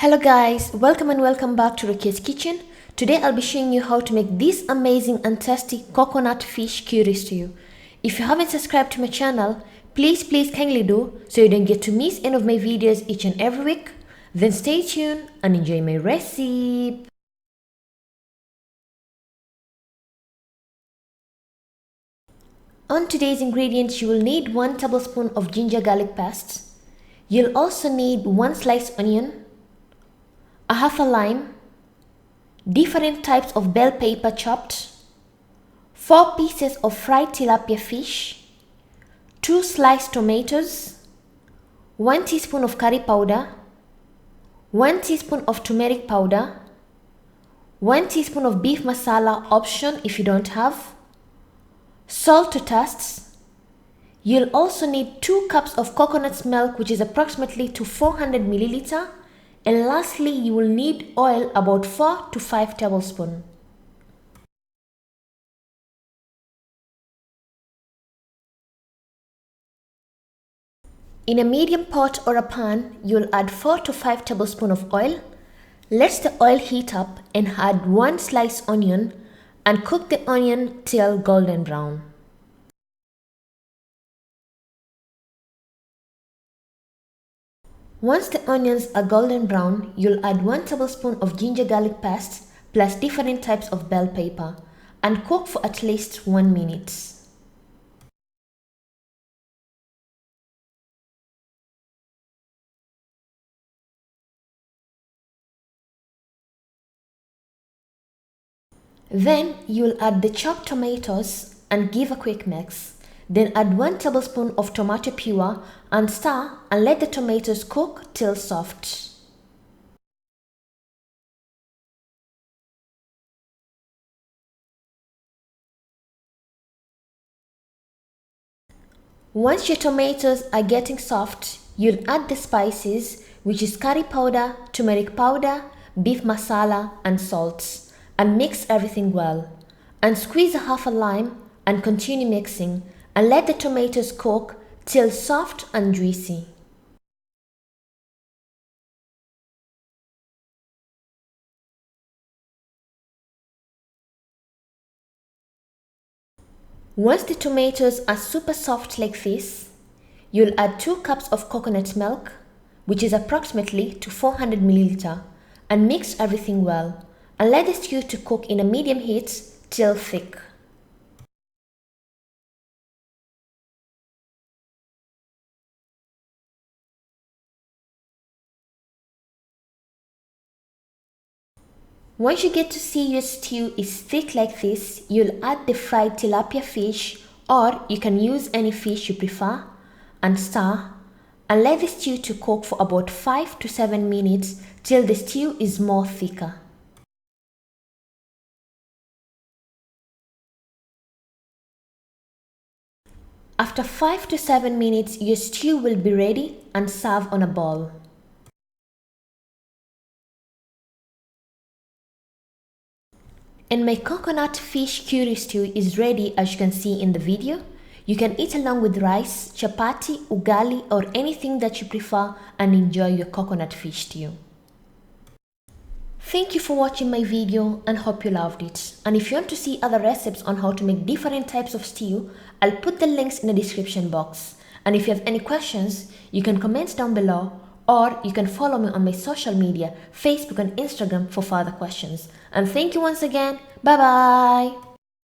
Hello guys, welcome and welcome back to Rukias kitchen. Today I'll be showing you how to make this amazing and tasty coconut fish curry stew. If you haven't subscribed to my channel, please kindly do so you don't get to miss any of my videos each and every week. Then stay tuned and enjoy my recipe. On today's ingredients, you will need 1 tablespoon of ginger garlic paste. You'll also need 1 sliced onion, a half a lime, different types of bell pepper chopped, 4 pieces of fried tilapia fish, 2 sliced tomatoes, 1 teaspoon of curry powder, 1 teaspoon of turmeric powder, 1 teaspoon of beef masala, option if you don't have, salt to taste. You'll also need 2 cups of coconut milk, which is approximately to 400 milliliter. And lastly, you will need oil, about 4 to 5 tablespoons. In a medium pot or a pan, you'll add 4 to 5 tablespoons of oil. Let the oil heat up and add 1 sliced onion and cook the onion till golden brown. Once the onions are golden brown, you'll add 1 tablespoon of ginger garlic paste plus different types of bell pepper and cook for at least 1 minute. Then you'll add the chopped tomatoes and give a quick mix. Then add 1 tablespoon of tomato puree and stir and let the tomatoes cook till soft. Once your tomatoes are getting soft, you'll add the spices, which is curry powder, turmeric powder, beef masala and salt, and mix everything well. And squeeze a half a lime and continue mixing and let the tomatoes cook till soft and juicy. Once the tomatoes are super soft like this, you'll add 2 cups of coconut milk, which is approximately to 400 milliliter, and mix everything well and let the stew to cook in a medium heat till thick. Once you get to see your stew is thick like this, you'll add the fried tilapia fish, or you can use any fish you prefer, and stir and let the stew to cook for about 5 to 7 minutes till the stew is more thicker. After 5 to 7 minutes, your stew will be ready and serve on a bowl. And my coconut fish curry stew is ready, as you can see in the video. You can eat along with rice, chapati, ugali or anything that you prefer and enjoy your coconut fish stew. Thank you for watching my video and hope you loved it. And if you want to see other recipes on how to make different types of stew, I'll put the links in the description box. And if you have any questions, you can comment down below, or you can follow me on my social media, Facebook and Instagram for further questions. And thank you once again. Bye bye.